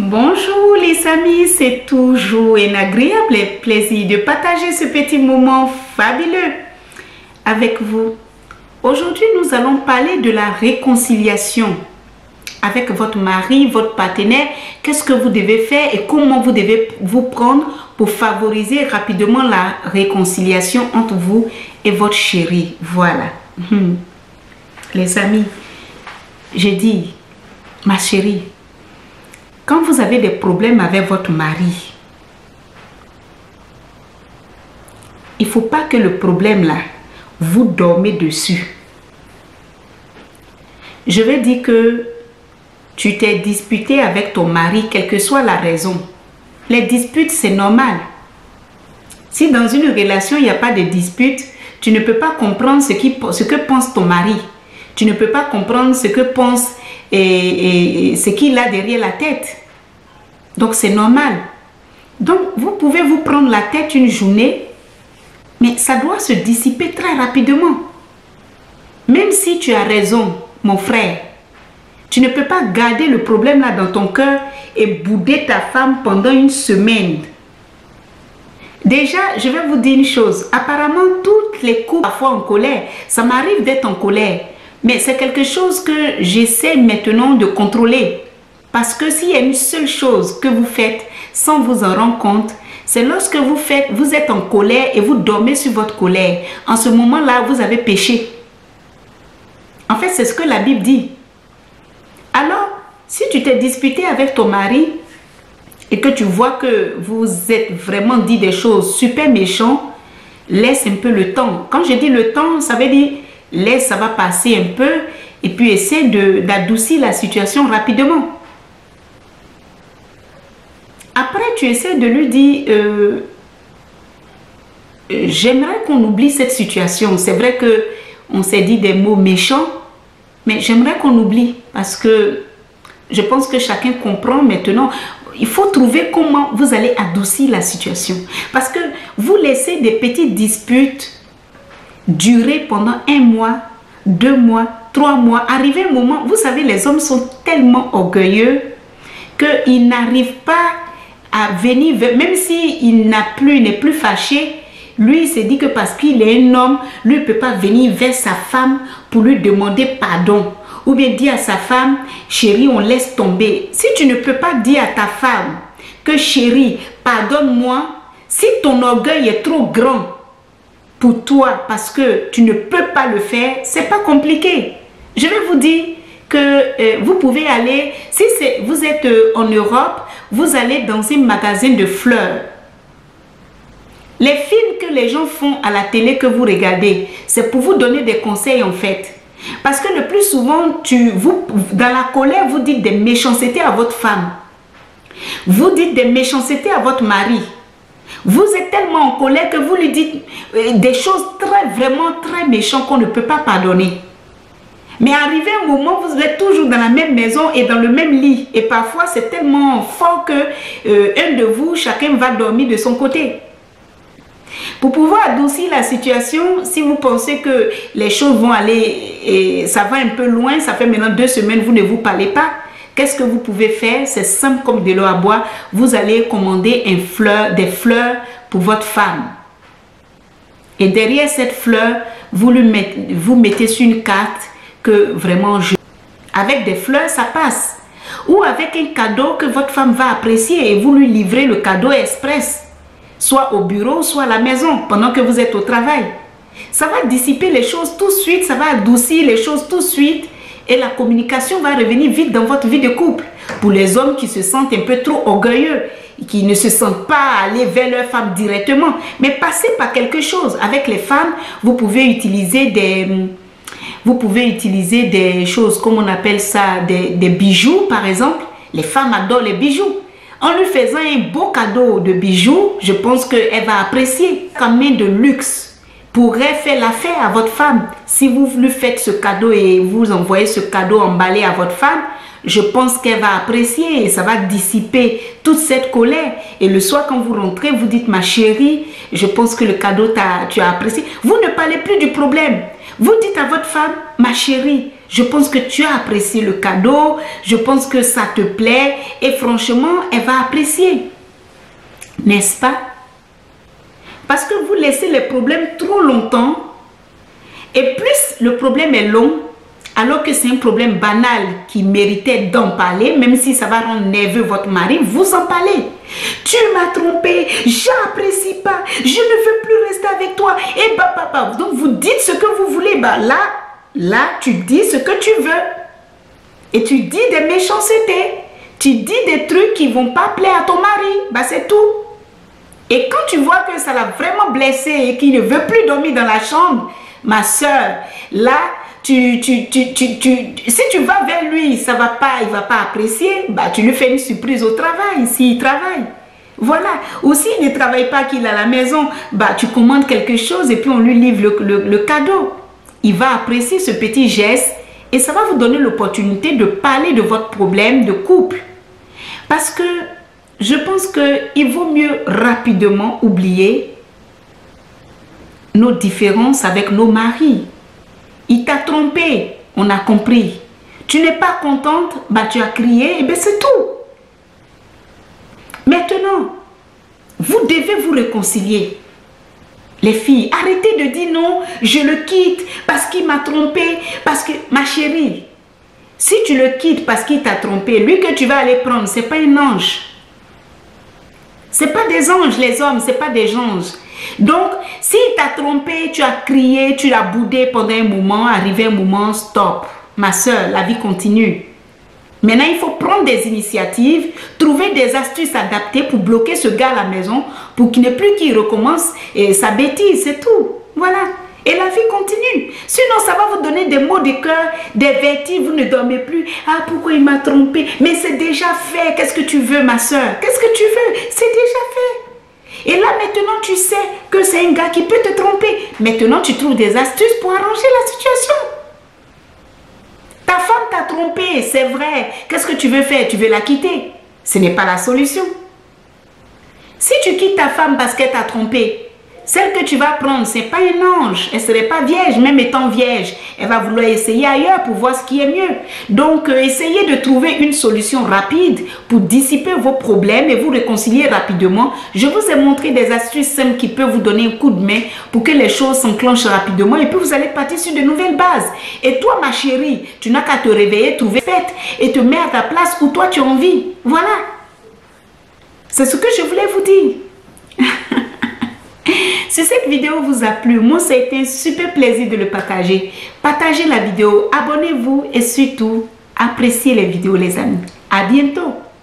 Bonjour les amis, c'est toujours un agréable plaisir de partager ce petit moment fabuleux avec vous. Aujourd'hui, nous allons parler de la réconciliation avec votre mari, votre partenaire. Qu'est-ce que vous devez faire et comment vous devez vous prendre pour favoriser rapidement la réconciliation entre vous et votre chéri. Voilà. Les amis, j'ai dit, ma chérie, quand vous avez des problèmes avec votre mari, il ne faut pas que le problème là, vous dormez dessus. Je vais dire que tu t'es disputé avec ton mari, quelle que soit la raison. Les disputes, c'est normal. Si dans une relation, il n'y a pas de dispute, tu ne peux pas comprendre ce que pense ton mari. Tu ne peux pas comprendre ce que pense et ce qu'il a derrière la tête. Donc, c'est normal. Donc, vous pouvez vous prendre la tête une journée, mais ça doit se dissiper très rapidement. Même si tu as raison, mon frère, tu ne peux pas garder le problème là dans ton cœur et bouder ta femme pendant une semaine. Déjà, je vais vous dire une chose. Apparemment, toutes les couples, parfois en colère, ça m'arrive d'être en colère. Mais c'est quelque chose que j'essaie maintenant de contrôler. Parce que s'il y a une seule chose que vous faites sans vous en rendre compte, c'est lorsque vous êtes en colère et vous dormez sur votre colère. En ce moment-là, vous avez péché. En fait, c'est ce que la Bible dit. Alors, si tu t'es disputé avec ton mari et que tu vois que vous êtes vraiment dit des choses super méchantes, laisse un peu le temps. Quand je dis le temps, ça veut dire laisse, ça va passer un peu et puis essaie d'adoucir la situation rapidement. Après, tu essaies de lui dire j'aimerais qu'on oublie cette situation. C'est vrai qu'on s'est dit des mots méchants, mais j'aimerais qu'on oublie parce que je pense que chacun comprend maintenant. Il faut trouver comment vous allez adoucir la situation. Parce que vous laissez des petites disputes durer pendant 1 mois, 2 mois, 3 mois. Arrivé un moment, vous savez, les hommes sont tellement orgueilleux qu'ils n'arrivent pas à venir, même s'il n'est plus fâché, lui il se dit que parce qu'il est un homme, lui ne peut pas venir vers sa femme pour lui demander pardon. Ou bien dire à sa femme, chérie, on laisse tomber. Si tu ne peux pas dire à ta femme que chérie, pardonne-moi, si ton orgueil est trop grand pour toi parce que tu ne peux pas le faire, c'est pas compliqué. Je vais vous dire que vous pouvez aller, si vous êtes en Europe, vous allez dans un magasin de fleurs. Les films que les gens font à la télé que vous regardez, c'est pour vous donner des conseils en fait. Parce que le plus souvent, dans la colère, vous dites des méchancetés à votre femme. Vous dites des méchancetés à votre mari. Vous êtes tellement en colère que vous lui dites des choses vraiment très méchantes qu'on ne peut pas pardonner. Mais arrivé un moment, vous êtes toujours dans la même maison et dans le même lit. Et parfois, c'est tellement fort que un de vous, chacun va dormir de son côté. Pour pouvoir adoucir la situation, si vous pensez que les choses vont aller et ça va un peu loin, ça fait maintenant 2 semaines, vous ne vous parlez pas, qu'est-ce que vous pouvez faire? C'est simple comme de l'eau à boire. Vous allez commander des fleurs pour votre femme. Et derrière cette fleur, vous mettez sur une carte que vraiment avec des fleurs ça passe, ou avec un cadeau que votre femme va apprécier et vous lui livrez le cadeau express, soit au bureau soit à la maison pendant que vous êtes au travail. Ça va dissiper les choses tout de suite, ça va adoucir les choses tout de suite et la communication va revenir vite dans votre vie de couple. Pour les hommes qui se sentent un peu trop orgueilleux, qui ne se sentent pas aller vers leur femme directement, mais passez par quelque chose. Avec les femmes, vous pouvez utiliser des choses, comme on appelle ça, des bijoux par exemple. Les femmes adorent les bijoux. En lui faisant un beau cadeau de bijoux, je pense qu'elle va apprécier. Combien de luxe pourrait faire l'affaire à votre femme? Si vous lui faites ce cadeau et vous envoyez ce cadeau emballé à votre femme, je pense qu'elle va apprécier et ça va dissiper toute cette colère. Et le soir quand vous rentrez, vous dites ma chérie, je pense que le cadeau tu as apprécié. Vous ne parlez plus du problème. Vous dites à votre femme, ma chérie, Je pense que tu as apprécié le cadeau, je pense que ça te plaît et franchement, elle va apprécier. N'est-ce pas? Parce que vous laissez les problèmes trop longtemps et plus le problème est long, alors que c'est un problème banal qui méritait d'en parler, même si ça va rendre nerveux votre mari, vous en parlez. Tu m'as trompé, j'apprécie pas, je ne veux plus rester avec toi. Et bah, papa, donc vous dites ce que vous voulez. Bah là, tu dis ce que tu veux. Et tu dis des méchancetés. Tu dis des trucs qui vont pas plaire à ton mari. Bah c'est tout. Et quand tu vois que ça l'a vraiment blessé et qu'il ne veut plus dormir dans la chambre, ma soeur, là, si tu vas vers lui, il va pas apprécier, bah tu lui fais une surprise au travail, s'il travaille. Voilà. Ou s'il ne travaille pas, qu'il est à la maison, bah tu commandes quelque chose et puis on lui livre le cadeau. Il va apprécier ce petit geste et ça va vous donner l'opportunité de parler de votre problème de couple. Parce que je pense qu'il vaut mieux rapidement oublier nos différences avec nos maris. Il t'a trompé, on a compris. Tu n'es pas contente, bah tu as crié, et bien c'est tout. Maintenant, vous devez vous réconcilier. Les filles, arrêtez de dire non, je le quitte parce qu'il m'a trompé, parce que, ma chérie, si tu le quittes parce qu'il t'a trompé, lui que tu vas aller prendre, c'est pas un ange. C'est pas des anges, les hommes, c'est pas des anges. Donc, s'il t'a trompé, tu as crié, tu l'as boudé pendant un moment, arrivé un moment, stop. Ma soeur, la vie continue. Maintenant, il faut prendre des initiatives, trouver des astuces adaptées pour bloquer ce gars à la maison, pour qu'il n'ait plus qu'il recommence sa bêtise, c'est tout. Voilà. Et la vie continue. Sinon, ça va vous donner des maux de cœur, des vertiges, vous ne dormez plus. Ah, pourquoi il m'a trompé? Mais c'est déjà fait. Qu'est-ce que tu veux, ma soeur? Qu'est-ce que tu veux? C'est déjà fait. Et là, maintenant, tu sais que c'est un gars qui peut te tromper. Maintenant, tu trouves des astuces pour arranger la situation. Ta femme t'a trompé, c'est vrai. Qu'est-ce que tu veux faire? Tu veux la quitter? Ce n'est pas la solution. Si tu quittes ta femme parce qu'elle t'a trompé, celle que tu vas prendre, ce n'est pas un ange. Elle ne serait pas vierge, même étant vierge. Elle va vouloir essayer ailleurs pour voir ce qui est mieux. Donc, essayez de trouver une solution rapide pour dissiper vos problèmes et vous réconcilier rapidement. Je vous ai montré des astuces simples qui peuvent vous donner un coup de main pour que les choses s'enclenchent rapidement et puis vous allez partir sur de nouvelles bases. Et toi, ma chérie, tu n'as qu'à te réveiller, trouver fête et te mettre à ta place où toi tu as envie. Voilà. C'est ce que je voulais vous dire. Si cette vidéo vous a plu, moi ça a été un super plaisir de le partager. Partagez la vidéo, abonnez-vous et surtout, appréciez les vidéos les amis. À bientôt.